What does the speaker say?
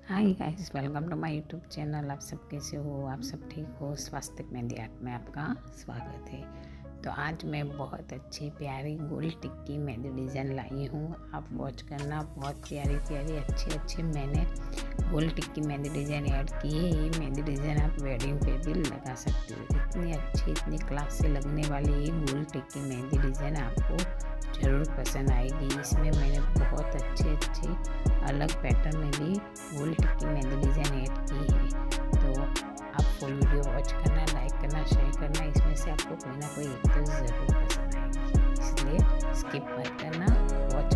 Hi guys, welcome to my YouTube channel. आप सब कैसे हो? आप सब ठीक हो? स्वास्तिक मेहंदी आर्ट में आपका स्वागत है। तो आज मैं बहुत अच्छी प्यारी गोल टिक्की मेहंदी डिज़ाइन लाई हूँ। आप वॉच करना। बहुत प्यारी प्यारी अच्छी मैंने गोल टिक्की मेहंदी डिज़ाइन ऐड की है। ये मेहंदी डिज़ाइन आप वेडिंग पे भी लगा सकते हो। इतनी अच्छी, इतनी क्लास से लगने वाली ये गोल टिक्की मेहंदी डिज़ाइन आपको ज़रूर पसंद आएगी। इसमें मैंने बहुत अच्छे अलग पैटर्न में भी गोल टिक्की मेहंदी डिज़ाइन ऐड की है। तो आप फुल वीडियो वॉच करना, लाइक करना, शेयर करना। इसमें से आपको कोई ना कोई एक तो ज़रूर पसंद आएगी, इसलिए स्किप मत करना, वॉच